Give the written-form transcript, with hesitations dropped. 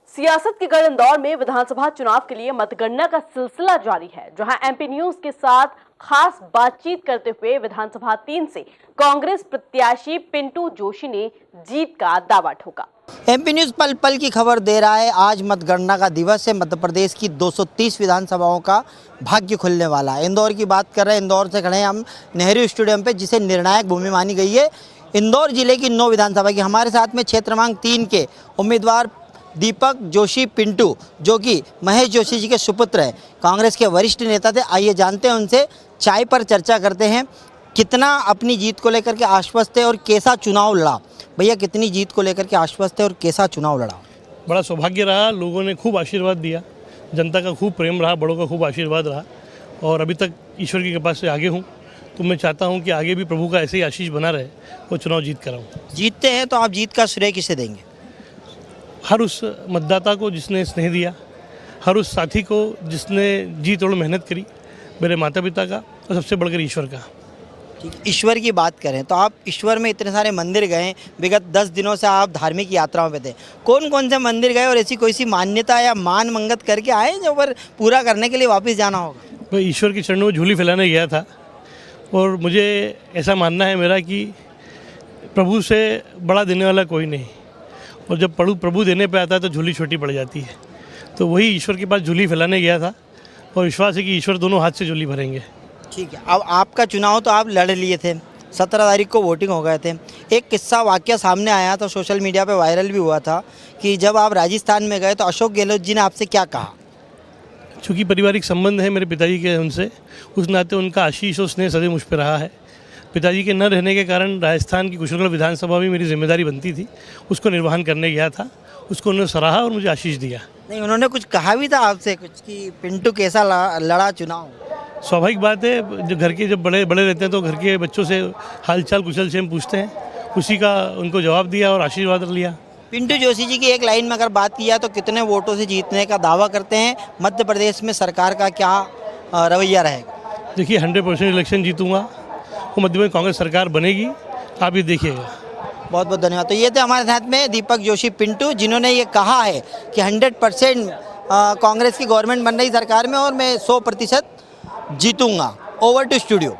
सियासत के गढ़ इंदौर में विधानसभा चुनाव के लिए मतगणना का सिलसिला जारी है, जहां एमपी न्यूज के साथ खास बातचीत करते हुए विधानसभा 3 से कांग्रेस प्रत्याशी पिंटू जोशी ने जीत का दावा ठोका। एमपी न्यूज पल पल की खबर दे रहा है। आज मतगणना का दिवस है। मध्य प्रदेश की 230 विधानसभाओं का भाग्य खुलने वाला है। इंदौर की बात कर रहे हैं। इंदौर से खड़े हैं हम नेहरू स्टेडियम पे, जिसे निर्णायक भूमि मानी गई है। इंदौर जिले की 9 विधानसभा की हमारे साथ में क्षेत्र क्रमांक 3 के उम्मीदवार दीपक जोशी पिंटू, जो कि महेश जोशी जी के सुपुत्र हैं, कांग्रेस के वरिष्ठ नेता थे। आइए जानते हैं उनसे, चाय पर चर्चा करते हैं। कितना अपनी जीत को लेकर के आश्वस्त है और कैसा चुनाव लड़ा? भैया, कितनी जीत को लेकर के आश्वस्त है और कैसा चुनाव लड़ा? बड़ा सौभाग्य रहा, लोगों ने खूब आशीर्वाद दिया, जनता का खूब प्रेम रहा, बड़ों का खूब आशीर्वाद रहा और अभी तक ईश्वर की कृपा से आगे हूँ। तो मैं चाहता हूँ कि आगे भी प्रभु का ऐसे ही आशीष बना रहे और चुनाव जीत कर आऊँ। जीतते हैं तो आप जीत का श्रेय किसे देंगे? हर उस मतदाता को जिसने स्नेह दिया, हर उस साथी को जिसने जी तोड़ मेहनत करी, मेरे माता पिता का और सबसे बढ़कर ईश्वर का। ईश्वर की बात करें तो आप ईश्वर में इतने सारे मंदिर गए, विगत 10 दिनों से आप धार्मिक यात्राओं पे थे। कौन कौन से मंदिर गए और ऐसी कोई सी मान्यता या मान मंगत करके आए जो पर पूरा करने के लिए वापस जाना होगा? मैं ईश्वर के चरणों में झूली फैलाने गया था और मुझे ऐसा मानना है मेरा कि प्रभु से बड़ा देने वाला कोई नहीं, और जब प्रभु देने पे आता है तो झूली छोटी पड़ जाती है। तो वही ईश्वर के पास झूली फैलाने गया था और विश्वास है कि ईश्वर दोनों हाथ से झूली भरेंगे। ठीक है। अब आपका चुनाव तो आप लड़ लिए थे, 17 तारीख को वोटिंग हो गए थे। एक किस्सा वाकया सामने आया था, सोशल मीडिया पे वायरल भी हुआ था कि जब आप राजस्थान में गए तो अशोक गहलोत जी ने आपसे क्या कहा? चूँकि पारिवारिक संबंध है मेरे पिताजी के उनसे, उस नाते उनका आशीष और स्नेह सदैव मुझ पर रहा है। पिताजी के न रहने के कारण राजस्थान की कुशलगढ़ विधानसभा भी मेरी जिम्मेदारी बनती थी, उसको निर्वहन करने गया था। उसको उन्होंने सराहा और मुझे आशीष दिया। नहीं, उन्होंने कुछ कहा भी था आपसे कुछ कि पिंटू कैसा लड़ा चुनाव? स्वाभाविक बात है, जो घर के जब बड़े रहते हैं तो घर के बच्चों से हालचाल कुशल क्षेम पूछते हैं, उसी का उनको जवाब दिया और आशीर्वाद लिया। पिंटू जोशी जी की एक लाइन में अगर बात की जाए तो कितने वोटों से जीतने का दावा करते हैं? मध्य प्रदेश में सरकार का क्या रवैया रहेगा? देखिए, 100% इलेक्शन जीतूंगा, वो मध्य में कांग्रेस सरकार बनेगी, आप ये देखिएगा। बहुत बहुत धन्यवाद। तो ये थे हमारे साथ में दीपक जोशी पिंटू, जिन्होंने ये कहा है कि 100% कांग्रेस की गवर्नमेंट बन रही सरकार में और मैं 100% जीतूंगा। Over to studio.